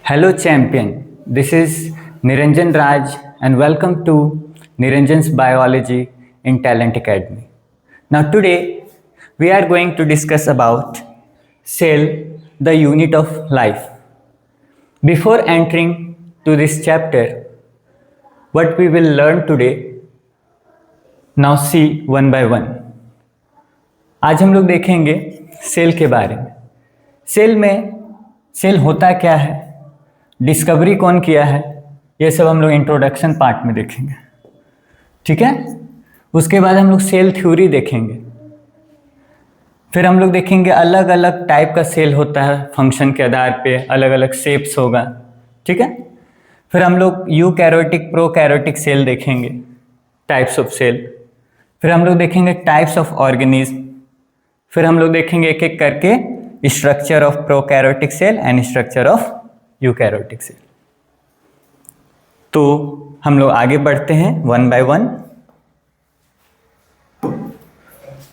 Hello champion, this is Niranjan Raj and welcome to Niranjan's Biology in Talent Academy. Now today we are going to discuss about cell, the unit of life. Before entering to this chapter, what we will learn today, now see one by one. आज हम लोग देखेंगे cell के बारे में। Cell होता क्या है, डिस्कवरी कौन किया है, ये सब हम लोग इंट्रोडक्शन पार्ट में देखेंगे, ठीक है। उसके बाद हम लोग सेल थ्योरी देखेंगे, फिर हम लोग देखेंगे अलग अलग टाइप का सेल होता है, फंक्शन के आधार पे अलग अलग शेप्स होगा, ठीक है। फिर हम लोग यूकैरियोटिक प्रोकैरियोटिक सेल देखेंगे, टाइप्स ऑफ सेल। फिर हम लोग देखेंगे टाइप्स ऑफ ऑर्गेनिज्म। फिर हम लोग देखेंगे एक एक करके structure of prokaryotic cell and structure of eukaryotic cell. तो हम लोग आगे बढ़ते हैं वन बाय वन।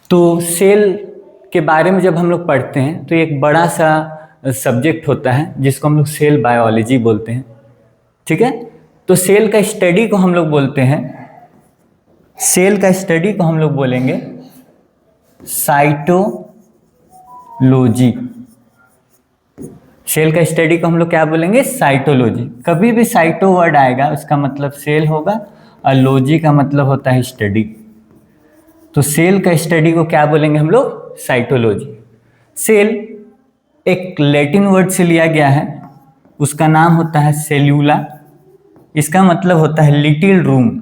तो सेल के बारे में जब हम लोग पढ़ते हैं तो एक बड़ा सा सब्जेक्ट होता है जिसको हम लोग सेल बायोलॉजी बोलते हैं, ठीक है। तो सेल का स्टडी को हम लोग बोलते हैं, सेल का स्टडी को हम लोग बोलेंगे साइटोलॉजी। सेल का स्टडी को हम लोग क्या बोलेंगे, साइटोलॉजी। कभी भी साइटो वर्ड आएगा उसका मतलब सेल होगा और लॉजी का मतलब होता है स्टडी। तो सेल का स्टडी को क्या बोलेंगे हम लोग, साइटोलॉजी। सेल एक लैटिन वर्ड से लिया गया है, उसका नाम होता है सेल्यूला। इसका मतलब होता है लिटिल रूम।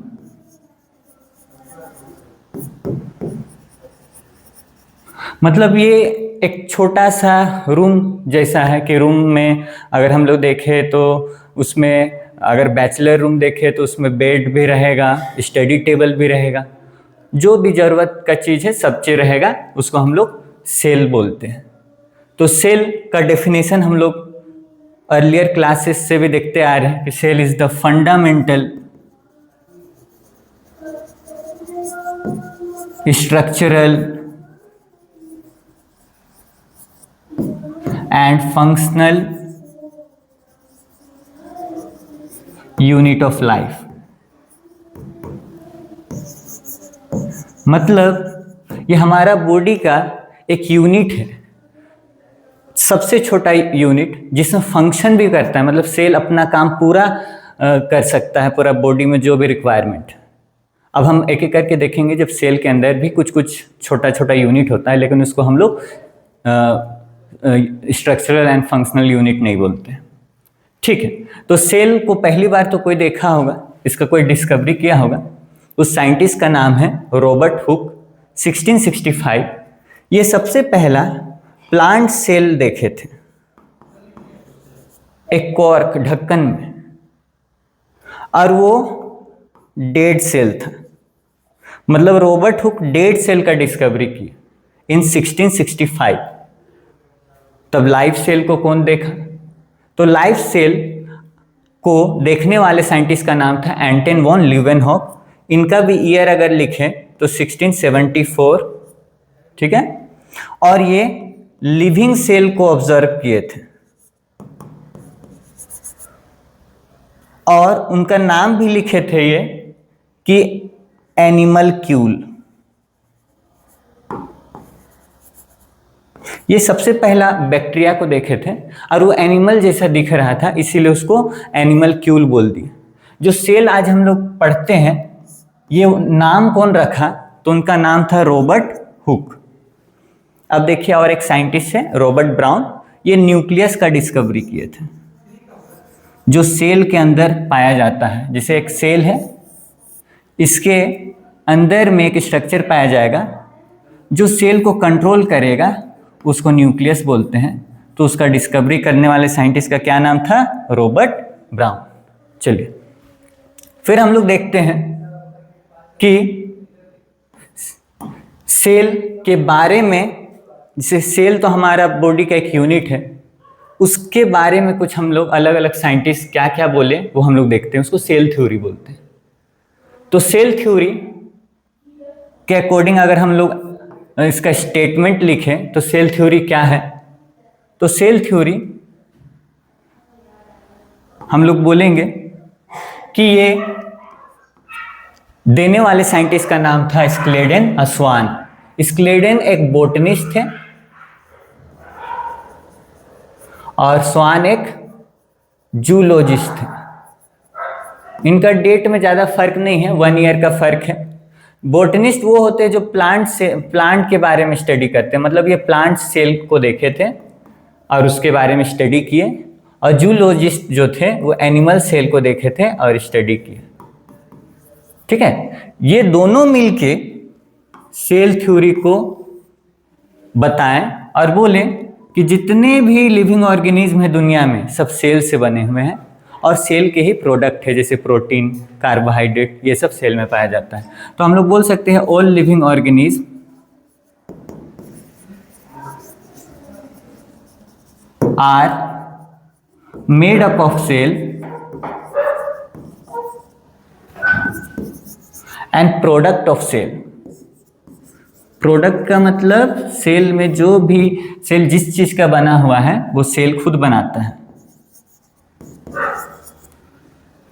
मतलब ये एक छोटा सा रूम जैसा है कि रूम में अगर हम लोग देखें तो उसमें अगर बैचलर रूम देखें तो उसमें बेड भी रहेगा, स्टडी टेबल भी रहेगा, जो भी ज़रूरत का चीज़ है सब चीज़ रहेगा, उसको हम लोग सेल बोलते हैं। तो सेल का डेफिनेशन हम लोग अर्लियर क्लासेस से भी देखते आ रहे हैं कि cell is the fundamental structural and functional unit of life। मतलब ये हमारा बॉडी का एक यूनिट है, सबसे छोटा यूनिट जिसमें फंक्शन भी करता है। मतलब सेल अपना काम पूरा कर सकता है, पूरा बॉडी में जो भी रिक्वायरमेंट। अब हम एक एक करके देखेंगे, जब सेल के अंदर भी कुछ कुछ छोटा छोटा यूनिट होता है, लेकिन उसको हम लोग स्ट्रक्चरल एंड फंक्शनल यूनिट नहीं बोलते, ठीक है। तो सेल को पहली बार तो कोई देखा होगा, इसका कोई डिस्कवरी किया होगा, उस साइंटिस्ट का नाम है रॉबर्ट हुक, 1665। ये सबसे पहला प्लांट सेल देखे थे एक कॉर्क ढक्कन में, और वो डेड सेल था। मतलब रॉबर्ट हुक डेड सेल का डिस्कवरी की इन 1665। तब लाइव सेल को कौन देखा, तो लाइव सेल को देखने वाले साइंटिस्ट का नाम था एंटन वॉन लीवेनहॉक। इनका भी ईयर अगर लिखें तो 1674, ठीक है। और ये लिविंग सेल को ऑब्जर्व किए थे, और उनका नाम भी लिखे थे ये कि एनिमलक्यूल। ये सबसे पहला बैक्टीरिया को देखे थे और वो एनिमल जैसा दिख रहा था, इसीलिए उसको एनिमलक्यूल बोल दिया। जो सेल आज हम लोग पढ़ते हैं, ये नाम कौन रखा, तो उनका नाम था रॉबर्ट हुक। अब देखिए और एक साइंटिस्ट है रॉबर्ट ब्राउन, ये न्यूक्लियस का डिस्कवरी किए थे, जो सेल के अंदर पाया जाता है। जैसे एक सेल है, इसके अंदर में एक स्ट्रक्चर पाया जाएगा जो सेल को कंट्रोल करेगा, उसको न्यूक्लियस बोलते हैं। तो उसका डिस्कवरी करने वाले साइंटिस्ट का क्या नाम था, रॉबर्ट ब्राउन। चलिए फिर हम लोग देखते हैं कि सेल के बारे में, जैसे सेल तो हमारा बॉडी का एक यूनिट है, उसके बारे में कुछ हम लोग अलग अलग साइंटिस्ट क्या क्या बोले वो हम लोग देखते हैं, उसको सेल थ्योरी बोलते हैं। तो सेल थ्योरी के अकॉर्डिंग अगर हम लोग इसका स्टेटमेंट लिखें तो सेल थ्योरी क्या है, तो सेल थ्योरी हम लोग बोलेंगे कि ये देने वाले साइंटिस्ट का नाम था स्क्लेडेन स्वान। स्क्लेडेन एक बोटनिस्ट थे और स्वान एक जूलॉजिस्ट थे। इनका डेट में ज़्यादा फर्क नहीं है, 1 ईयर का फर्क है। बोटनिस्ट वो होते हैं जो प्लांट के बारे में स्टडी करते हैं, मतलब ये प्लांट सेल को देखे थे और उसके बारे में स्टडी किए, और जूलॉजिस्ट जो थे वो एनिमल सेल को देखे थे और स्टडी किए। ठीक है, ये दोनों मिलके सेल थ्योरी को बताएं और बोले कि जितने भी लिविंग ऑर्गेनिज्म है दुनिया में सब सेल से बने हुए हैं और सेल के ही प्रोडक्ट है, जैसे प्रोटीन, कार्बोहाइड्रेट, ये सब सेल में पाया जाता है। तो हम लोग बोल सकते हैं all living organism are made up of cell and product of cell. Product का मतलब सेल में जो भी सेल जिस चीज का बना हुआ है वो सेल खुद बनाता है।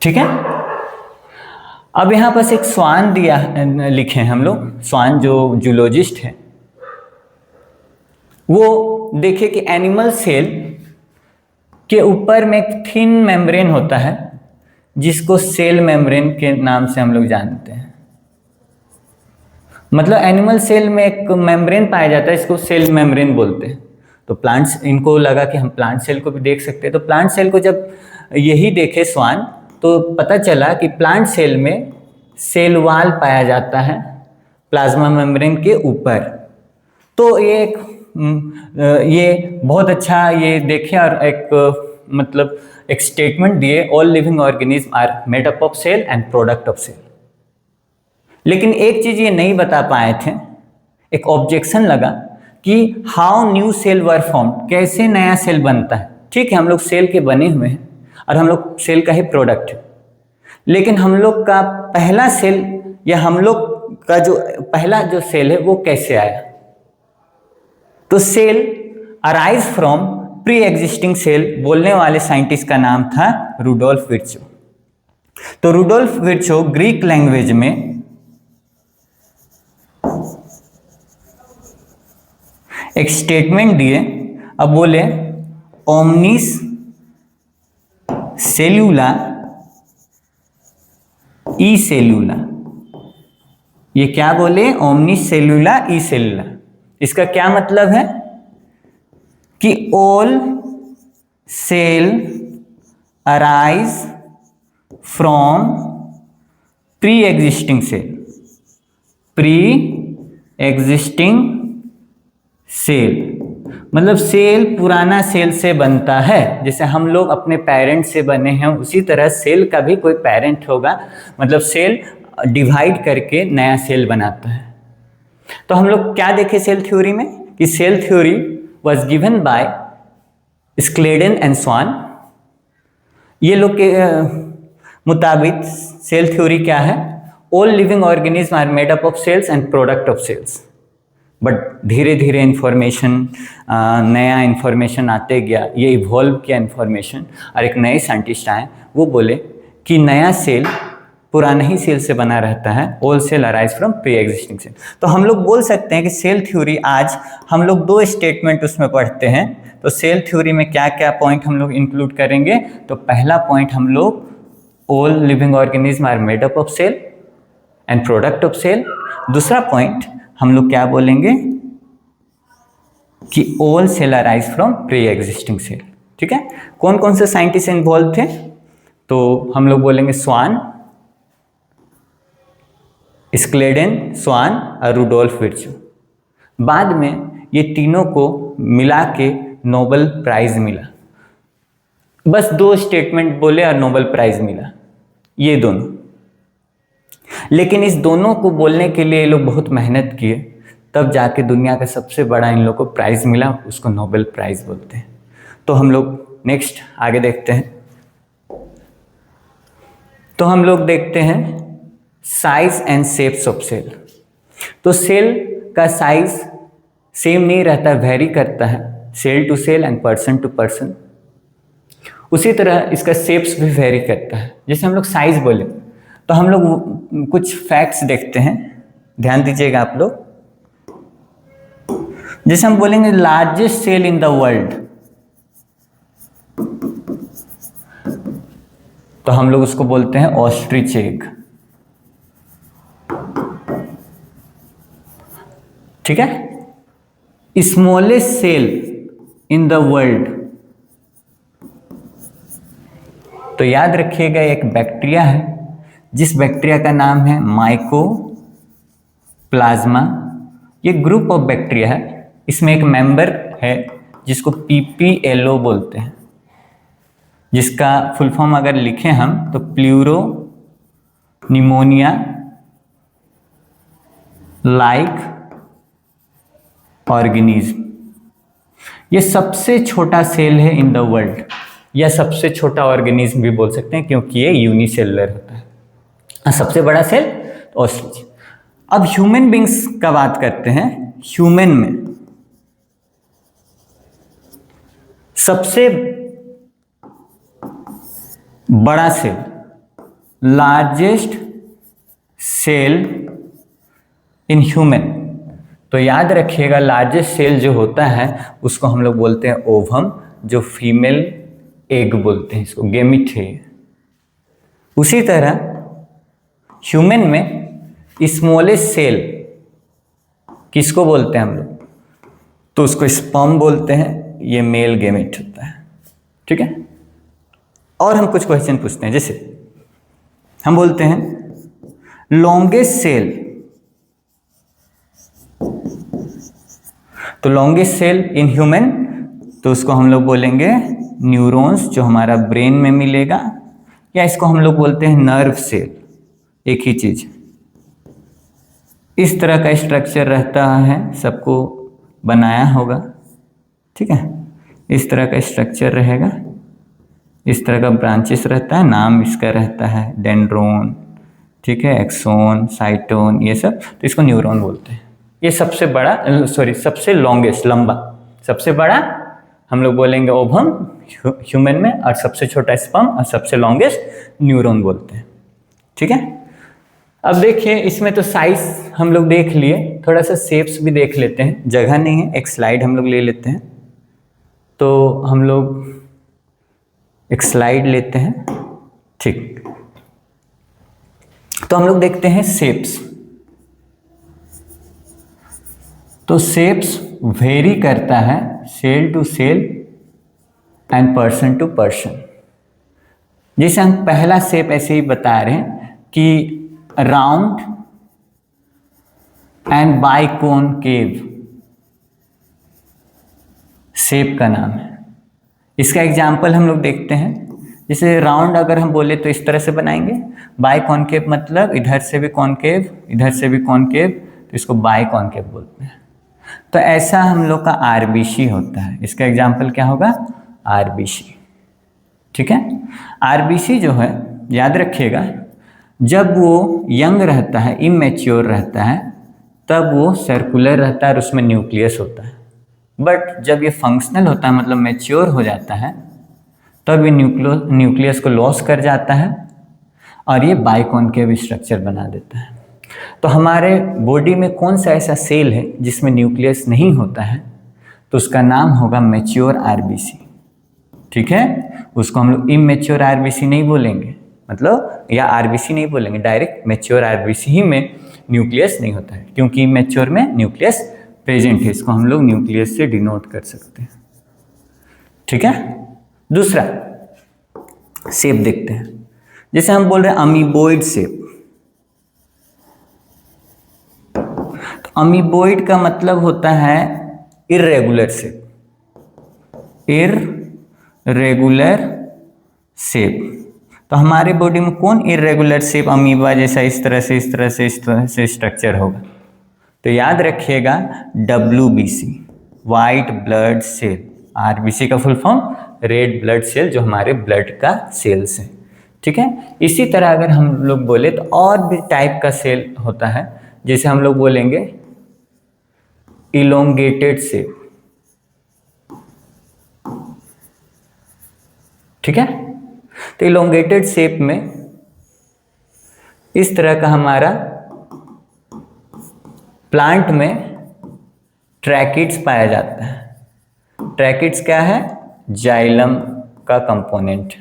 ठीक है, अब यहां पर एक स्वान दिया लिखे हम लोग। स्वान जो जूलॉजिस्ट है वो देखे कि एनिमल सेल के ऊपर में एक थिन मेम्ब्रेन होता है जिसको सेल मेम्ब्रेन के नाम से हम लोग जानते हैं। मतलब एनिमल सेल में एक मेम्ब्रेन पाया जाता है, इसको सेल मेम्ब्रेन बोलते हैं। तो प्लांट्स, इनको लगा कि हम प्लांट सेल को भी देख सकते हैं। तो प्लांट सेल को जब यही देखे स्वान तो पता चला कि प्लांट सेल में सेल वाल पाया जाता है प्लाज्मा मेम्ब्रेन के ऊपर। तो ये बहुत अच्छा ये देखे और एक स्टेटमेंट दिए, all living organism are made up of cell and product of cell. लेकिन एक चीज ये नहीं बता पाए थे, एक ऑब्जेक्शन लगा कि how new cell were form, कैसे नया सेल बनता है। ठीक है, हम लोग सेल के बने हुए हैं और हम लोग सेल का ही प्रोडक्ट है, लेकिन हम लोग का पहला सेल या हम लोग का जो पहला जो सेल है वो कैसे आया। तो cell arise from pre existing cell बोलने वाले साइंटिस्ट का नाम था रुडोल्फ विर्चो। तो रुडोल्फ विर्चो ग्रीक लैंग्वेज में एक स्टेटमेंट दिए। अब बोले ओमनिस सेल्यूला ई सेल्यूला। ये क्या बोले, ओमनिस सेल्यूला ई सेल्यूला। इसका क्या मतलब है कि all cell arise from pre existing cell. Pre existing cell मतलब सेल पुराना सेल से बनता है। जैसे हम लोग अपने पेरेंट से बने हैं, उसी तरह सेल का भी कोई पेरेंट होगा, मतलब सेल डिवाइड करके नया सेल बनाता है। तो हम लोग क्या देखे सेल थ्योरी में कि cell theory was given by Schleiden and Schwann. ये लोग के मुताबिक सेल थ्योरी क्या है, all living organism are made up of cells and product of cells. But धीरे धीरे इंफॉर्मेशन, नया इंफॉर्मेशन आते गया, ये इवॉल्व किया इंफॉर्मेशन, और एक नए साइंटिस्ट आए, वो बोले कि नया सेल पुराने ही सेल से बना रहता है, all cell arise from pre existing cell. तो हम लोग बोल सकते हैं कि सेल थ्योरी, आज हम लोग 2 स्टेटमेंट उसमें पढ़ते हैं। तो सेल थ्योरी में क्या क्या पॉइंट हम लोग इंक्लूड करेंगे, तो पहला पॉइंट हम लोग all living organism are made up of cell and product of cell. दूसरा पॉइंट हम लोग क्या बोलेंगे कि all cell arise from pre existing cell. ठीक है, कौन कौन से साइंटिस्ट इन्वॉल्व थे, तो हम लोग बोलेंगे स्वान, स्क्लेडेन, स्वान और रुडोल्फ विर्चो। बाद में ये तीनों को मिला के नोबेल प्राइज मिला। बस 2 स्टेटमेंट बोले और नोबेल प्राइज मिला, ये दोनों। लेकिन इस दोनों को बोलने के लिए ये लोग बहुत मेहनत किए, तब जाके दुनिया का सबसे बड़ा इन लोग को प्राइज मिला, उसको नोबेल प्राइज बोलते हैं। तो हम लोग नेक्स्ट आगे देखते हैं। तो हम लोग देखते हैं size and shapes of cell. तो सेल का साइज सेम नहीं रहता, वेरी करता है, cell to cell and person to person. उसी तरह इसका शेप्स भी वेरी करता है। जैसे हम लोग साइज बोले तो हम लोग कुछ फैक्ट्स देखते हैं, ध्यान दीजिएगा आप लोग। जैसे हम बोलेंगे largest cell in the world, तो हम लोग उसको बोलते हैं ऑस्ट्रिच एग, ठीक है। Smallest cell in the world, तो याद रखिएगा एक बैक्टीरिया है जिस बैक्टीरिया का नाम है माइकोप्लाज्मा। ये ग्रुप ऑफ बैक्टीरिया है, इसमें एक मेंबर है जिसको पीपीएलओ बोलते हैं, जिसका फुल फॉर्म अगर लिखें हम तो प्लूरो निमोनिया लाइक ऑर्गेनिज्म। ये सबसे छोटा सेल है इन द वर्ल्ड, या सबसे छोटा ऑर्गेनिज्म भी बोल सकते हैं क्योंकि ये यूनिसेलुलर होता है। सबसे बड़ा सेल तो ऑस्ट्रिच। अब ह्यूमन बींग्स का बात करते हैं। ह्यूमन में सबसे बड़ा cell, largest cell in human, तो याद रखिएगा लार्जेस्ट सेल जो होता है उसको हम लोग बोलते हैं ओवम, जो फीमेल एग बोलते हैं, इसको गेमिट है। उसी तरह ह्यूमन में स्मॉलेस्ट सेल किसको बोलते हैं हम लोग, तो उसको स्पर्म बोलते हैं, ये मेल गेमिट होता है, ठीक है। और हम कुछ क्वेश्चन पूछते हैं, जैसे हम बोलते हैं लॉन्गेस्ट सेल, तो लॉन्गेस्ट सेल इन ह्यूमन, तो उसको हम लोग बोलेंगे न्यूरॉन्स, जो हमारा ब्रेन में मिलेगा, या इसको हम लोग बोलते हैं नर्व सेल, एक ही चीज। इस तरह का स्ट्रक्चर रहता है, सबको बनाया होगा, ठीक है। इस तरह का स्ट्रक्चर रहेगा, इस तरह का ब्रांचेस रहता है, नाम इसका रहता है डेंड्रोन, ठीक है, एक्सोन, साइटोन, ये सब, तो इसको न्यूरॉन बोलते हैं। ये सबसे बड़ा, सबसे लॉन्गेस्ट, लंबा, सबसे बड़ा हम लोग बोलेंगे ओवम ह्यूमन में, और सबसे छोटा स्पर्म, और सबसे लॉन्गेस्ट न्यूरॉन बोलते हैं, ठीक है। अब देखिए इसमें तो साइज हम लोग देख लिए, थोड़ा सा शेप्स भी देख लेते हैं, जगह नहीं है, एक स्लाइड हम लोग ले लेते हैं। तो हम लोग एक स्लाइड लेते हैं, ठीक। तो हम लोग देखते हैं शेप्स। तो शेप्स वेरी करता है cell to cell and person to person. जैसे हम पहला शेप ऐसे ही बता रहे हैं कि राउंड एंड बाइकोनकेव शेप का नाम है। इसका एग्जाम्पल हम लोग देखते हैं, जैसे राउंड अगर हम बोले तो इस तरह से बनाएंगे, बाइकोनकेव मतलब इधर से भी कॉनकेव, इधर से भी कॉनकेव, तो इसको बाइकोनकेव बोलते हैं। तो ऐसा हम लोग का आरबीसी होता है, इसका एग्जाम्पल क्या होगा, आरबीसी, ठीक है। आरबीसी जो है याद रखिएगा, जब वो यंग रहता है, इमेच्योर रहता है, तब वो सर्कुलर रहता है और उसमें न्यूक्लियस होता है। बट जब ये फंक्शनल होता है, मतलब मैच्योर हो जाता है, तब ये न्यूक्लियस को लॉस कर जाता है और ये बाइकोनकेव स्ट्रक्चर बना देता है। तो हमारे बॉडी में कौन सा ऐसा सेल है जिसमें न्यूक्लियस नहीं होता है, तो उसका नाम होगा मैच्योर आरबीसी, ठीक है। उसको हम लोग इमेच्योर आरबीसी नहीं बोलेंगे, मतलब या आरबीसी नहीं बोलेंगे, डायरेक्ट मैच्योर आरबीसी ही में न्यूक्लियस नहीं होता है, क्योंकि मैच्योर में न्यूक्लियस प्रेजेंट है, इसको हम लोग न्यूक्लियस से डिनोट कर सकते हैं, ठीक है। दूसरा शेप देखते हैं, जैसे हम बोल रहे हैं अमीबोइड शेप। तो अमीबोइड का मतलब होता है इर्रेगुलर शेप, इर्रेगुलर शेप। तो हमारे बॉडी में कौन इर्रेगुलर शेप अमीबा जैसा इस तरह से इस तरह से इस तरह से स्ट्रक्चर होगा, तो याद रखिएगा WBC, white blood cell. RBC का full form red blood cell, जो हमारे ब्लड का सेल्स है, ठीक है। इसी तरह अगर हम लोग बोले तो और भी टाइप का सेल होता है, जैसे हम लोग बोलेंगे इलोंगेटेड शेप, ठीक है। तो इलोंगेटेड शेप में इस तरह का हमारा प्लांट में ट्रैकिड्स पाया जाता है। ट्रैकिड्स क्या है? जाइलम का कंपोनेंट।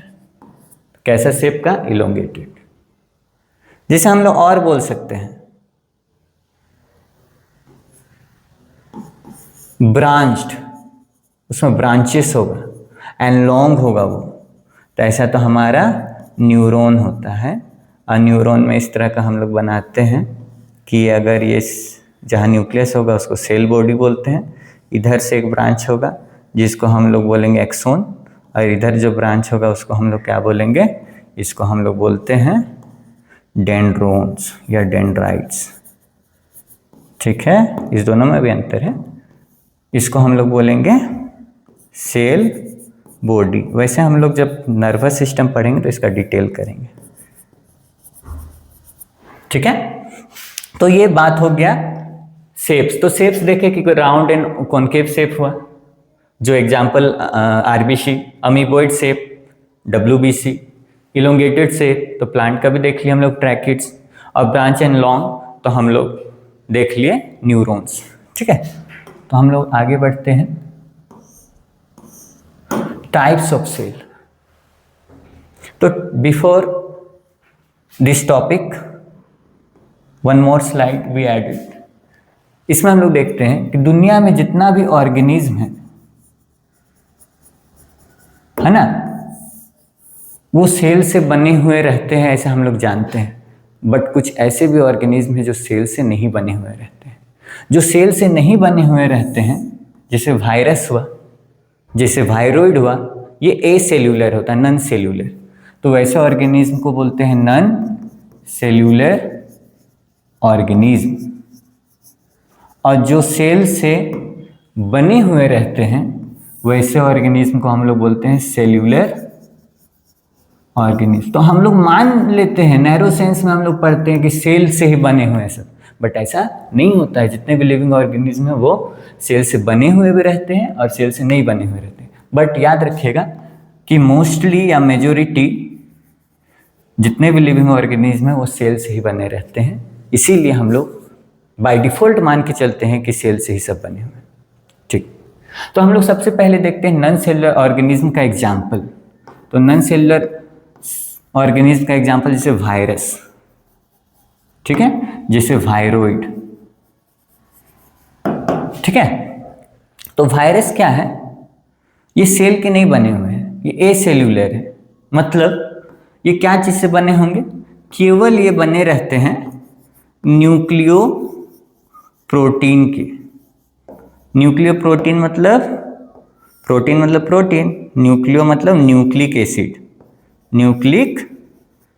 कैसा शेप का? इलोंगेटेड। जिसे हम लोग और बोल सकते हैं ब्रांच्ड, उसमें ब्रांचेस होगा एंड लॉन्ग होगा वो। तो ऐसा तो हमारा न्यूरॉन होता है। और न्यूरॉन में इस तरह का हम लोग बनाते हैं कि अगर ये जहाँ न्यूक्लियस होगा उसको सेल बॉडी बोलते हैं, इधर से एक ब्रांच होगा जिसको हम लोग बोलेंगे एक्सोन, और इधर जो ब्रांच होगा उसको हम लोग क्या बोलेंगे? इसको हम लोग बोलते हैं डेंड्रोन्स या डेंड्राइट्स। ठीक है, इस दोनों में भी अंतर है। इसको हम लोग बोलेंगे सेल बॉडी। वैसे हम लोग जब नर्वस सिस्टम पढ़ेंगे तो इसका डिटेल करेंगे। ठीक है, तो ये बात हो गया शेप्स। तो शेप्स देखे कि राउंड एंड कॉनकेव शेप हुआ, जो example RBC, amoeboid shape WBC, elongated shape तो प्लांट का भी देख लिया हम लोग ट्रैकिड्स, और ब्रांच एंड लॉन्ग तो हम लोग देख लिए न्यूरॉन्स। ठीक है, तो हम लोग आगे बढ़ते हैं। Types of cell. तो before this topic one more slide we added. इसमें हम लोग देखते हैं कि दुनिया में जितना भी ऑर्गेनिज्म है ना, वो सेल से बने हुए रहते हैं, ऐसा हम लोग जानते हैं। बट कुछ ऐसे भी ऑर्गेनिज्म हैं जो सेल से नहीं बने हुए रहते हैं। जो सेल से नहीं बने हुए रहते हैं, जैसे वायरस हुआ, जैसे वायरोइड हुआ, ये ए सेल्यूलर होता है, नॉन सेल्यूलर। तो वैसे ऑर्गेनिज्म को बोलते हैं नॉन सेल्यूलर ऑर्गेनिज्म। और जो सेल से बने हुए रहते हैं वैसे ऑर्गेनिज्म को हम लोग बोलते हैं सेल्यूलर ऑर्गेनिज्म। तो हम लोग मान लेते हैं, नैरो सेंस में हम लोग पढ़ते हैं कि सेल से ही बने हुए हैं सब, बट ऐसा नहीं होता है। जितने भी लिविंग ऑर्गेनिज्म हैं वो सेल से बने हुए भी रहते हैं और सेल से नहीं बने हुए रहते हैं। बट याद रखिएगा कि मोस्टली या मेजोरिटी जितने भी लिविंग ऑर्गेनिज्म हैं वो सेल से ही बने रहते हैं। इसीलिए हम लोग बाय डिफॉल्ट मान के चलते हैं कि सेल से ही सब बने हुए हैं। ठीक, तो हम लोग सबसे पहले देखते हैं नॉन सेलुलर ऑर्गेनिज्म का एग्जाम्पल। तो नॉन सेलुलर ऑर्गेनिज्म का एग्जाम्पल जैसे वायरस, ठीक है, जैसे वायरोइड। ठीक है, तो वायरस क्या है? ये सेल के नहीं बने हुए हैं, ये ए सेल्यूलर है। मतलब ये क्या चीज से बने होंगे? केवल ये बने रहते हैं न्यूक्लियो प्रोटीन के। न्यूक्लियो प्रोटीन मतलब प्रोटीन मतलब प्रोटीन, न्यूक्लियो मतलब न्यूक्लिक एसिड, न्यूक्लिक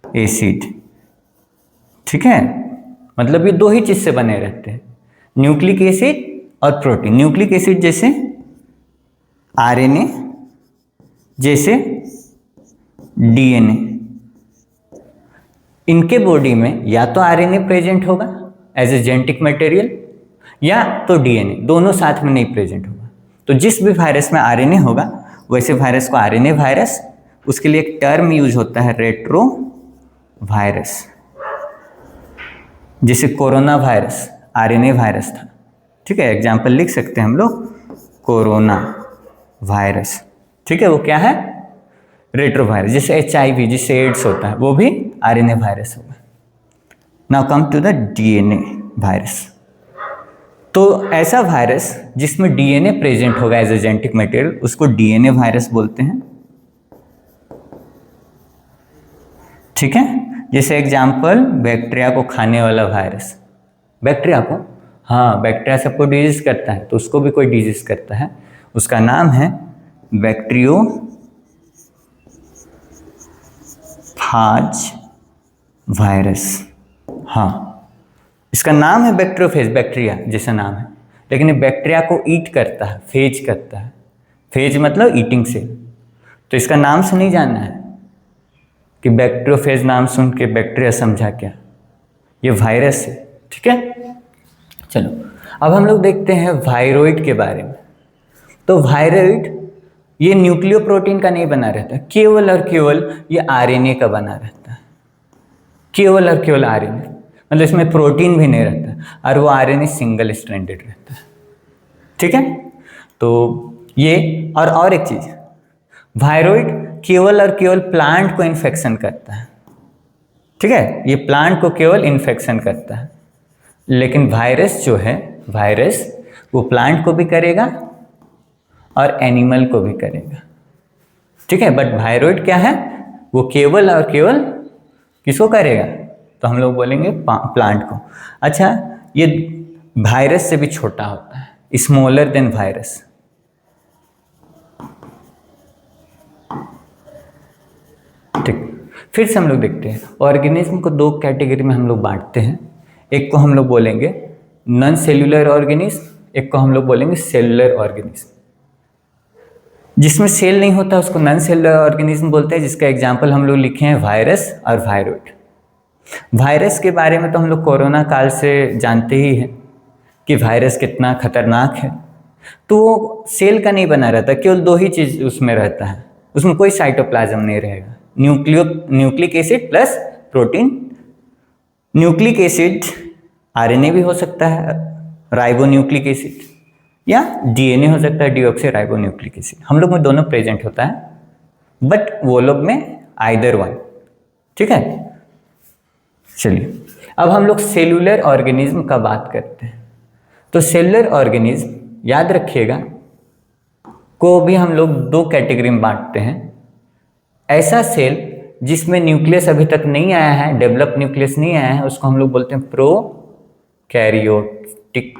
एसिड। ठीक है, मतलब ये दो ही चीज से बने रहते हैं, न्यूक्लिक एसिड और प्रोटीन। न्यूक्लिक एसिड जैसे आरएनए, जैसे डीएनए। इनके बॉडी में या तो आरएनए प्रेजेंट होगा एज ए जेनेटिक मटेरियल, या तो डीएनए, दोनों साथ में नहीं प्रेजेंट होगा। तो जिस भी वायरस में आरएनए होगा वैसे वायरस को आरएनए वायरस, उसके लिए एक टर्म यूज होता है रेट्रो वायरस। जैसे कोरोना वायरस आरएनए वायरस था। ठीक है, एग्जाम्पल लिख सकते हैं हम लोग, कोरोना वायरस। ठीक है, वो क्या है? Retro virus. जैसे एचआईवी, जिससे एड्स होता है, वो भी आरएनए वायरस होगा। Now come to the DNA virus. तो ऐसा वायरस जिसमें डीएनए प्रेजेंट होगा एज ए जेनेटिक मटेरियल, उसको डीएनए वायरस बोलते हैं। ठीक है, जैसे एग्जाम्पल बैक्टीरिया को खाने वाला वायरस। बैक्टीरिया को, हाँ, बैक्टीरिया सबको डिजीज करता है, तो उसको भी कोई डिजीज करता है, उसका नाम है बैक्टीरियोफाज वायरस। हाँ, इसका नाम है बैक्टीरियोफेज, बैक्टीरिया जैसा नाम है, लेकिन ये बैक्टीरिया को ईट करता है, फेज करता है। फेज मतलब ईटिंग सेल। तो इसका नाम से नहीं जानना है कि बैक्टीरियोफेज नाम सुन के बैक्टीरिया समझा क्या, ये वायरस है। ठीक है, चलो अब हम लोग देखते हैं वायरोइड के बारे में। तो वायरोइड ये न्यूक्लियोप्रोटीन का नहीं बना रहता, केवल और केवल ये आरएनए का बना रहता है, केवल और केवल आरएनए, मतलब इसमें प्रोटीन भी नहीं रहता और वो आरएनए सिंगल स्ट्रैंडेड रहता है। ठीक है, तो ये और एक चीज, वायरॉइड केवल और केवल प्लांट को इन्फेक्शन करता है। ठीक है, ये प्लांट को केवल इन्फेक्शन करता है, लेकिन वायरस जो है, वायरस वो प्लांट को भी करेगा और एनिमल को भी करेगा। ठीक है, बट वायरॉइड क्या है, वो केवल और केवल किसको करेगा, तो हम लोग बोलेंगे प्लांट को। अच्छा, ये वायरस से भी छोटा होता है, स्मॉलर देन वायरस। ठीक, फिर से हम लोग देखते हैं ऑर्गेनिज्म को दो कैटेगरी में हम लोग बांटते हैं। एक को हम लोग बोलेंगे नॉन सेल्यूलर ऑर्गेनिज्म, एक को हम लोग बोलेंगे सेलुलर ऑर्गेनिज्म। जिसमें सेल नहीं होता उसको नॉन सेलुलर ऑर्गेनिज्म बोलते हैं, जिसका एग्जाम्पल हम लोग लिखे हैं वायरस और वायरॉइड। वायरस के बारे में तो हम लोग कोरोना काल से जानते ही हैं कि वायरस कितना खतरनाक है। तो वो सेल का नहीं बना रहता, केवल दो ही चीज उसमें रहता है, उसमें कोई साइटोप्लाज्म नहीं रहेगा, nucleic acid plus protein. Nucleic acid RNA भी हो सकता है, राइबोन्यूक्लिक एसिड, या डीएनए हो सकता है, डीऑक्सी राइबोन्यूक्लिक एसिड। हम लोग में दोनों प्रेजेंट होता है, बट वो लोग में आइदर वन। ठीक है, चलिए अब हम लोग सेलुलर ऑर्गेनिज्म का बात करते हैं। तो सेलुलर ऑर्गेनिज्म याद रखिएगा को भी हम लोग दो कैटेगरी में बांटते हैं। ऐसा सेल जिसमें न्यूक्लियस अभी तक नहीं आया है, डेवलप न्यूक्लियस नहीं आया है, उसको हम लोग बोलते हैं प्रोकैरियोटिक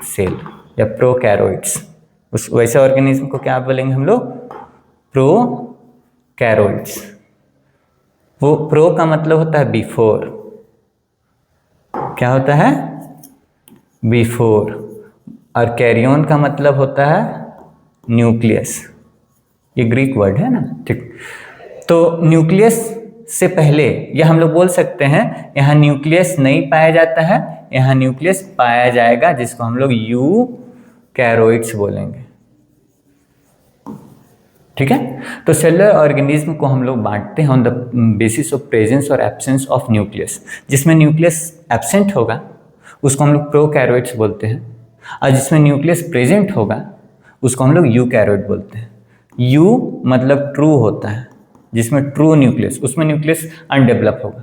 सेल या प्रोकैरोइड्स। उस वैसे ऑर्गेनिज्म को क्या बोलेंगे हम लोग, प्रोकैरोइड्स। वो प्रो का मतलब होता है बिफोर, क्या होता है, बिफोर, और कैरियन का मतलब होता है न्यूक्लियस, ये ग्रीक वर्ड है ना। ठीक, तो न्यूक्लियस से पहले या हम लोग बोल सकते हैं यहाँ न्यूक्लियस नहीं पाया जाता है, यहाँ न्यूक्लियस पाया जाएगा, जिसको हम लोग यूकैरोइड्स बोलेंगे। ठीक है, तो सेलुलर ऑर्गेनिज्म को हम लोग बांटते हैं on the basis of presence और एब्सेंस ऑफ न्यूक्लियस। जिसमें न्यूक्लियस एब्सेंट होगा उसको हम लोग प्रोकैरोइड्स बोलते हैं, और जिसमें न्यूक्लियस प्रेजेंट होगा उसको हम लोग यूकैरोइड बोलते हैं। यू मतलब ट्रू होता है, जिसमें ट्रू न्यूक्लियस, उसमें न्यूक्लियस अनडेवलप होगा,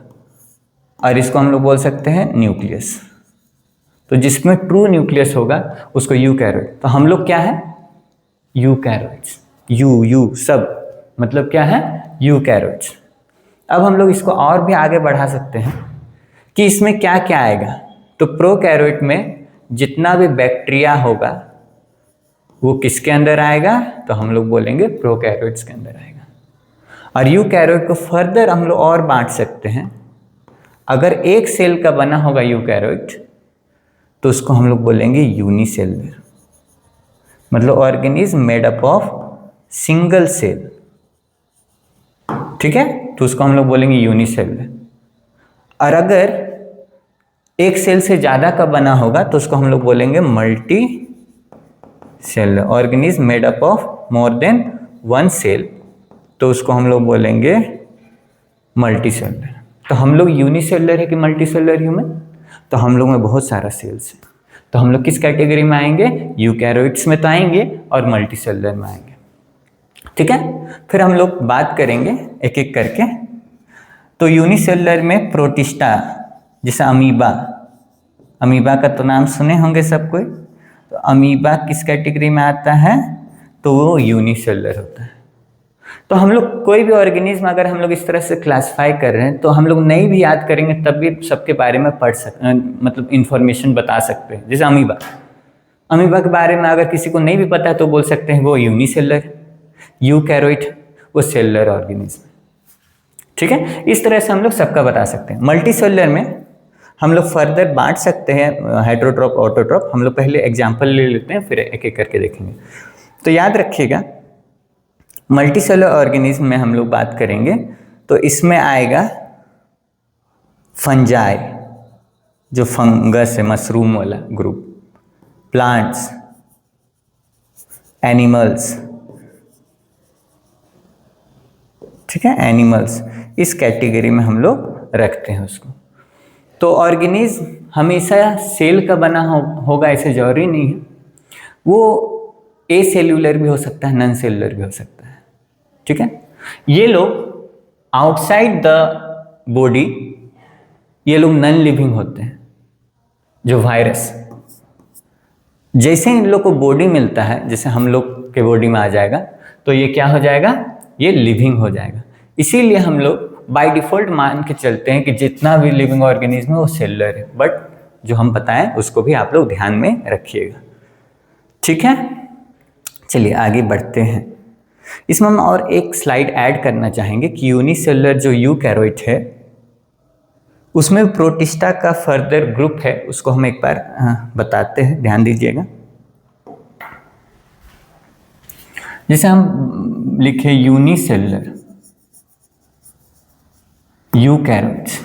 और इसको हम लोग बोल सकते हैं न्यूक्लियस। तो जिसमें ट्रू न्यूक्लियस होगा उसको यूकैरोइड। तो हम लोग क्या है, यूकैरोइड्स। यू सब मतलब क्या है, यूकैरोइड्स। अब हम लोग इसको और भी आगे बढ़ा सकते हैं कि इसमें क्या क्या आएगा। तो प्रोकैरोइड में जितना भी बैक्टीरिया होगा वो किसके अंदर आएगा, तो हम लोग बोलेंगे प्रोकैरोइड्स के अंदर आएगा। और यूकैरोइड को फर्दर हम लोग और बांट सकते हैं। अगर एक सेल का बना होगा यूकैरोइड तो उसको हम लोग बोलेंगे यूनिसेलुलर, मतलब organism made up of single cell. ठीक है, तो उसको हम लोग बोलेंगे यूनिसेलुलर। और अगर एक सेल से ज्यादा का बना होगा तो उसको हम लोग बोलेंगे multicellular, organism made up of more than one cell, तो उसको हम लोग बोलेंगे मल्टी सेलुलर। तो हम लोग यूनिसेलुलर है कि मल्टी सेलुलर ह्यूमन, तो हम लोग में बहुत सारा सेल्स है, तो हम लोग किस कैटेगरी में आएंगे, यूकैरोइड्स में तो आएंगे और मल्टी सेलुलर में आएंगे। ठीक है, फिर हम लोग बात करेंगे एक एक करके। तो यूनिसेलुलर में प्रोटिस्टा, जैसे अमीबा, अमीबा का तो नाम सुने होंगे सब कोई, तो अमीबा किस कैटेगरी में आता है, तो वो यूनिसेलुलर होता है। तो हम लोग कोई भी ऑर्गेनिज्म अगर हम लोग इस तरह से क्लासिफाई कर रहे हैं तो हम लोग नहीं भी याद करेंगे तब भी सबके बारे में पढ़ सकते, मतलब इंफॉर्मेशन बता सकते हैं। जैसे अमीबा, अमीबा के बारे में अगर किसी को नहीं भी पता है तो बोल सकते हैं वो यूनिसेलुलर, यूकैरोइड वो सेलुलर ऑर्गेनिज्म। ठीक है, इस तरह से हम लोग सबका बता सकते हैं। मल्टी सेलुलर में हम लोग फर्दर बांट सकते हैं हेटेरोट्रॉप, ऑटोट्रॉप। हम लोग पहले एग्जाम्पल ले लेते हैं फिर एक एक करके देखेंगे। तो याद रखिएगा मल्टी सेलुलर ऑर्गेनिज्म में हम लोग बात करेंगे तो इसमें आएगा फंजाई, जो फंगस है, मशरूम वाला ग्रुप, प्लांट्स, एनिमल्स, ठीक है, एनिमल्स, इस कैटेगरी में हम लोग रखते हैं उसको। तो ऑर्गेनिज्म हमेशा सेल का बना होगा ऐसे जरूरी नहीं है, वो ए सेल्यूलर भी हो सकता है, नॉन सेल्यूलर भी हो सकता है। ठीक है, ये लोग आउटसाइड द बॉडी, ये लोग नॉन लिविंग होते हैं। जो वायरस, जैसे इन लोग को बॉडी मिलता है, जैसे हम लोग के बॉडी में आ जाएगा तो ये क्या हो जाएगा, ये लिविंग हो जाएगा। इसीलिए हम लोग बाय डिफॉल्ट मान के चलते हैं कि जितना भी लिविंग ऑर्गेनिज्म है वो सेलुलर है, बट जो हम बताएं उसको भी आप लोग ध्यान में रखिएगा। ठीक है, चलिए आगे बढ़ते हैं। इसमें हम और एक स्लाइड ऐड करना चाहेंगे कि यूनिसेलुलर जो यूकैरियोट है उसमें प्रोटिस्टा का फर्दर ग्रुप है, उसको हम एक बार बताते हैं, ध्यान दीजिएगा। जैसे हम लिखे यूनिसेलुलर यूकैरियोट्स,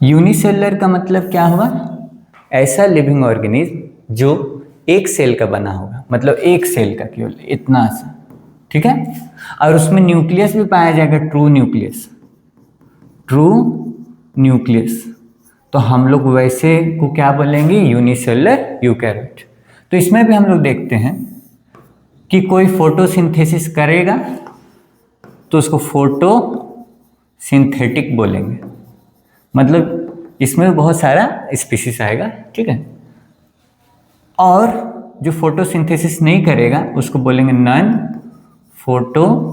यूनिसेलुलर का मतलब क्या हुआ, ऐसा लिविंग ऑर्गेनिज्म जो एक सेल का बना होगा, मतलब एक सेल का केवल इतना सा। ठीक है, और उसमें न्यूक्लियस भी पाया जाएगा, ट्रू न्यूक्लियस, ट्रू न्यूक्लियस। तो हम लोग वैसे को क्या बोलेंगे, यूनिसेलुलर यूकैरियोट। तो इसमें भी हम लोग देखते हैं कि कोई फोटोसिंथेसिस करेगा तो उसको फोटोसिंथेटिक बोलेंगे, मतलब इसमें बहुत सारा स्पीशीज आएगा। ठीक है, और जो फोटोसिंथेसिस नहीं करेगा उसको बोलेंगे नॉन फोटोसिंथेटिक।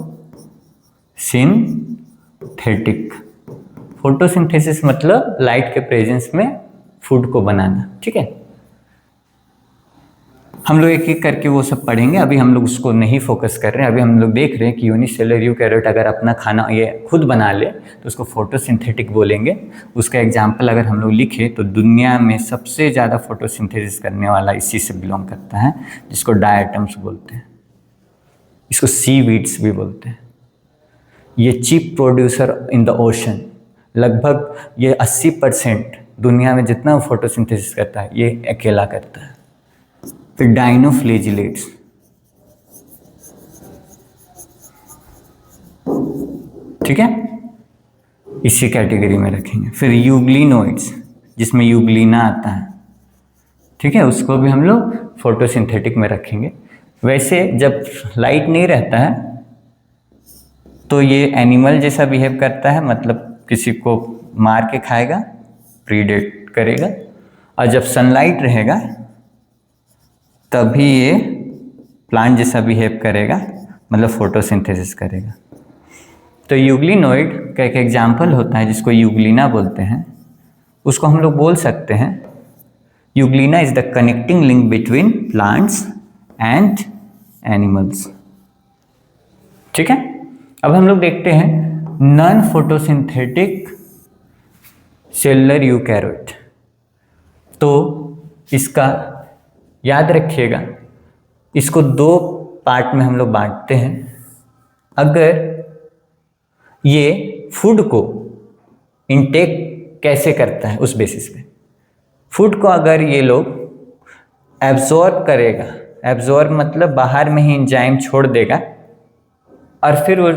फोटोसिंथेसिस मतलब लाइट के प्रेजेंस में फूड को बनाना। ठीक है, हम लोग एक एक करके वो सब पढ़ेंगे, अभी हम लोग उसको नहीं फोकस कर रहे हैं। अभी हम लोग देख रहे हैं कि यूनिसेलुलर यूकैरियोट अगर अपना खाना ये खुद बना ले तो उसको फोटोसिंथेटिक बोलेंगे। उसका एग्जाम्पल अगर हम लोग लिखे तो दुनिया में सबसे ज़्यादा फोटोसिंथेसिस करने वाला इसी से बिलोंग करता है, जिसको डायटम्स बोलते हैं, इसको सीवीड्स भी बोलते हैं। ये chief producer in the ocean, लगभग ये 80% दुनिया में जितना फोटोसिंथेसिस करता है ये अकेला करता है। फिर डाइनोफ्लेजिलेट्स, ठीक है, इसी कैटेगरी में रखेंगे। फिर यूग्लिनोइड्स, जिसमें यूग्लिना आता है, ठीक है, उसको भी हम लोग फोटोसिंथेटिक में रखेंगे। वैसे जब लाइट नहीं रहता है तो ये एनिमल जैसा बिहेव करता है, मतलब किसी को मार के खाएगा, प्रीडेट करेगा। और जब सनलाइट रहेगा तभी ये प्लांट जैसा बिहेव करेगा, मतलब फोटोसिंथेसिस करेगा। तो यूग्लिनोइड का एक एग्जाम्पल होता है जिसको यूग्लिना बोलते हैं, उसको हम लोग बोल सकते हैं Euglena is the connecting link between plants and animals. ठीक है, अब हम लोग देखते हैं नॉन फोटोसिंथेटिक सेलुलर यूकैरियोट। तो इसका याद रखिएगा, इसको दो पार्ट में हम लोग बांटते हैं। अगर ये फूड को इनटेक कैसे करता है उस बेसिस पे, फूड को अगर ये लोग एब्जॉर्ब करेगा, एब्जॉर्ब मतलब बाहर में ही एंजाइम छोड़ देगा और फिर वो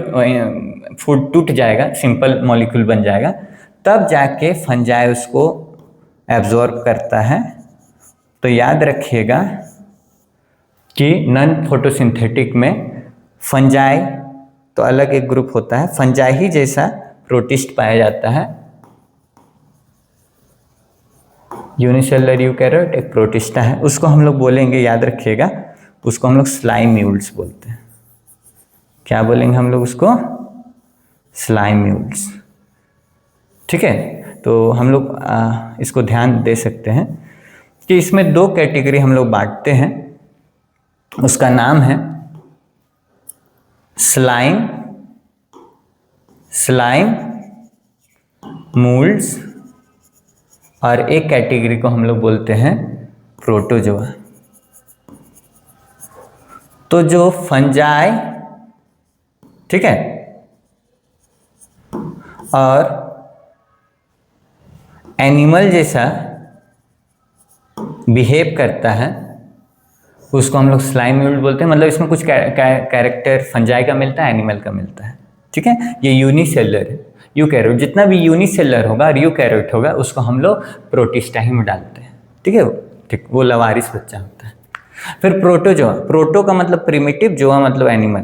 फूड टूट जाएगा, सिंपल मॉलिक्यूल बन जाएगा, तब जाके फंजाई उसको एब्जॉर्ब करता है। तो याद रखिएगा कि नॉन फोटोसिंथेटिक में फंजाई तो अलग एक ग्रुप होता है, फंजाई ही जैसा प्रोटिस्ट पाया जाता है। यूनिसेलुलर यूकैरियोट एक प्रोटिस्टा है, उसको हम लोग बोलेंगे, याद रखिएगा, उसको हम लोग स्लाइम्यूल्स बोलते हैं। क्या बोलेंगे हम लोग उसको, स्लाइम्यूल्स। ठीक है, तो हम लोग इसको ध्यान दे सकते हैं कि इसमें दो कैटेगरी हम लोग बांटते हैं। उसका नाम है स्लाइम मूल्स, और एक कैटेगरी को हम लोग बोलते हैं प्रोटोजोआ। तो जो फंजाई, ठीक है, और एनिमल जैसा बिहेव करता है उसको हम लोग स्लाइम्यूल बोलते हैं। मतलब इसमें कुछ कैरेक्टर फंजाई का मिलता है, एनिमल का मिलता है, ठीक है। ये यूनिसेलुलर है। यूकैरियोट जितना भी यूनिसेलुलर होगा और यूकैरियोट होगा उसको हम लोग प्रोटिस्टा ही में डालते हैं, ठीक है। ठीक, वो लवारिस बच्चा होता है। फिर प्रोटोजोआ, प्रोटो का मतलब प्रिमिटिव, जोआ मतलब एनिमल।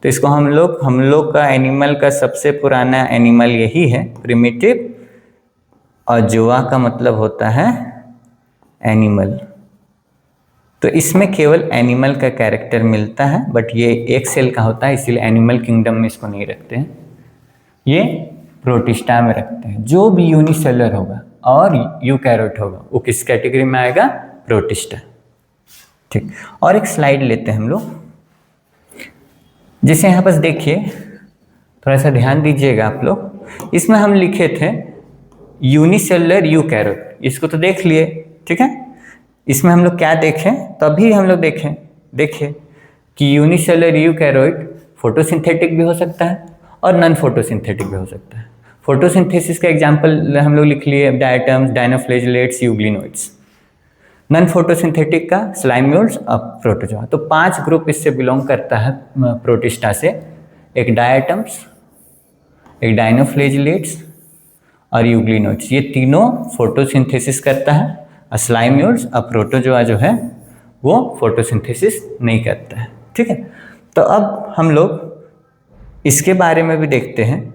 तो इसको हम लोग का एनिमल का सबसे पुराना एनिमल यही है, प्रिमिटिव, और जोआ का मतलब होता है एनिमल। तो इसमें केवल एनिमल का कैरेक्टर मिलता है, बट ये एक सेल का होता है, इसीलिए एनिमल किंगडम में इसको नहीं रखते हैं, ये प्रोटिस्टा में रखते हैं। जो भी यूनिसेलुलर होगा और यूकैरियोट होगा वो किस कैटेगरी में आएगा? प्रोटिस्टा। ठीक, और एक स्लाइड लेते हैं हम लोग, जैसे यहाँ पर देखिए, थोड़ा सा ध्यान दीजिएगा आप लोग। इसमें हम लिखे थे यूनिसेलुलर यूकैरियोट, इसको तो देख लिए, ठीक है। इसमें हम लोग क्या देखें, तभी हम लोग देखिए कि यूनिसेलुलर यूकैरियोट फोटोसिंथेटिक भी हो सकता है और नॉन फोटोसिंथेटिक भी हो सकता है। फोटोसिंथेसिस का एग्जांपल हम लोग लिख लिए, diatoms, dinoflagellates, euglenoids. Non photosynthetic का स्लाइम्यूल्स और प्रोटोजोआ। तो 5 ग्रुप इससे बिलोंग करता है प्रोटिस्टा से, एक डायटम्स, एक डायनोफ्लैजिलेट्स और यूग्लिनोइड्स। ये तीनों फोटोसिंथेसिस करता है, और स्लाइम्यूल्स और प्रोटोजोआ जो है वो फोटोसिंथेसिस नहीं करता है, ठीक है। तो अब हम लोग इसके बारे में भी देखते हैं,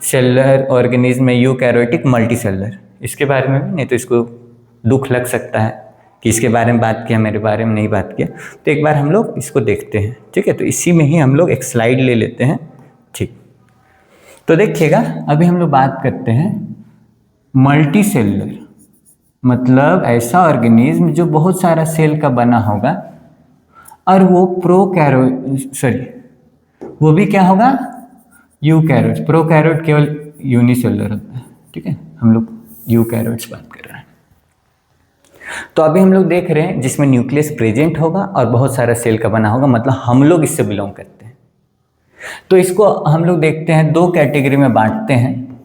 सेलुलर ऑर्गेनिज्म में यूकैरियोटिक, मल्टीसेलुलर, इसके बारे में भी। नहीं तो इसको दुख लग सकता है कि इसके बारे में बात किया, मेरे बारे में नहीं बात किया। तो एक बार हम लोग इसको देखते हैं, ठीक है। तो इसी में ही हम लोग एक स्लाइड ले लेते हैं, ठीक। तो देखिएगा, अभी हम लोग बात करते हैं मल्टीसेलुलर, मतलब ऐसा ऑर्गेनिज्म जो बहुत सारा सेल का बना होगा और वो वो भी क्या होगा? यूकैरियोट। प्रोकैरियोट केवल यूनिसेलुलर होता है, ठीक है। हम लोग यूकैरियोट्स बात कर रहे हैं। तो अभी हम लोग देख रहे हैं जिसमें न्यूक्लियस प्रेजेंट होगा और बहुत सारा सेल का बना होगा, मतलब हम लोग इससे बिलोंग करते हैं। तो इसको हम लोग देखते हैं 2 कैटेगरी में बांटते हैं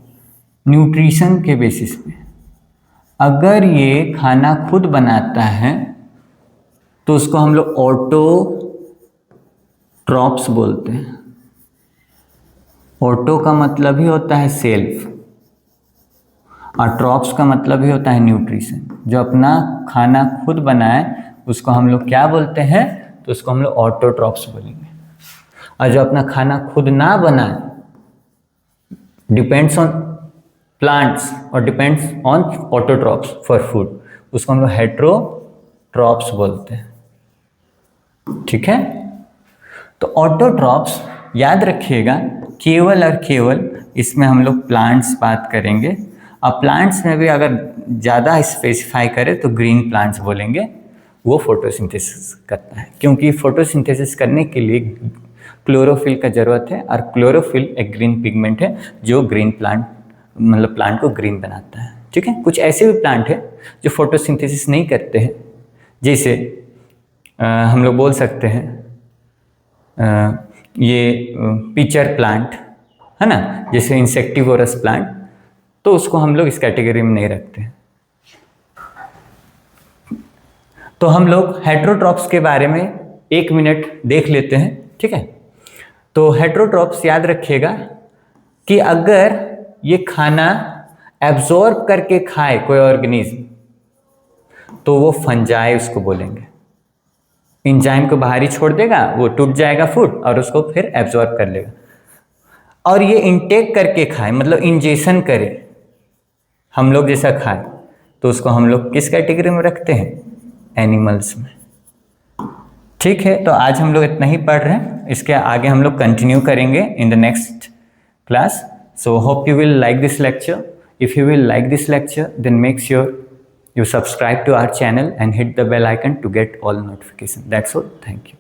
न्यूट्रिशन के बेसिस पे। अगर ये खाना खुद बनाता है तो उसको हम लोग ऑटोट्रॉप्स बोलते हैं। ऑटो का मतलब ही होता है सेल्फ, और ट्रॉप्स का मतलब ही होता है न्यूट्रिशन। जो अपना खाना खुद बनाए उसको हम लोग क्या बोलते हैं? तो उसको हम लोग ऑटोट्रॉप्स बोलेंगे। और जो अपना खाना खुद ना बनाए, डिपेंड्स ऑन प्लांट्स और depends on autotrophs for food, उसको हम लोग हेट्रोट्रॉप्स बोलते हैं, ठीक है। तो ऑटोट्रॉप्स याद रखिएगा, केवल और केवल इसमें हम लोग प्लांट्स बात करेंगे। और प्लांट्स में भी अगर ज़्यादा स्पेसिफाई करें तो ग्रीन प्लांट्स बोलेंगे, वो फोटोसिंथेसिस करता है। क्योंकि फोटोसिंथेसिस करने के लिए क्लोरोफिल का ज़रूरत है, और क्लोरोफिल एक ग्रीन पिगमेंट है जो ग्रीन प्लांट मतलब प्लांट को ग्रीन बनाता है, ठीक है। कुछ ऐसे भी प्लांट है जो फोटोसिंथेसिस नहीं करते हैं, जैसे हम लोग बोल सकते हैं ये पिचर प्लांट है ना, जैसे इंसेक्टिवोरस प्लांट, तो उसको हम लोग इस कैटेगरी में नहीं रखते हैं। तो हम लोग हेट्रोट्रॉप्स के बारे में 1 मिनट देख लेते हैं, ठीक है। तो हेट्रोट्रॉप्स याद रखिएगा कि अगर ये खाना एब्जॉर्ब करके खाए कोई ऑर्गेनिज्म तो वो फंजाई उसको बोलेंगे। इंजाइम को बाहर ही छोड़ देगा, वो टूट जाएगा फूड और उसको फिर एब्जॉर्ब कर लेगा। और ये इनटेक करके खाए, मतलब इंजेक्शन करे, हम लोग जैसा खाए, तो उसको हम लोग किस कैटेगरी में रखते हैं? एनिमल्स में, ठीक है। तो आज हम लोग इतना ही पढ़ रहे हैं, इसके आगे हम लोग कंटिन्यू करेंगे in the next class. So hope you will like this lecture. If you will like this lecture, then make sure you subscribe to our channel and hit the bell icon to get all notifications. That's all. Thank you.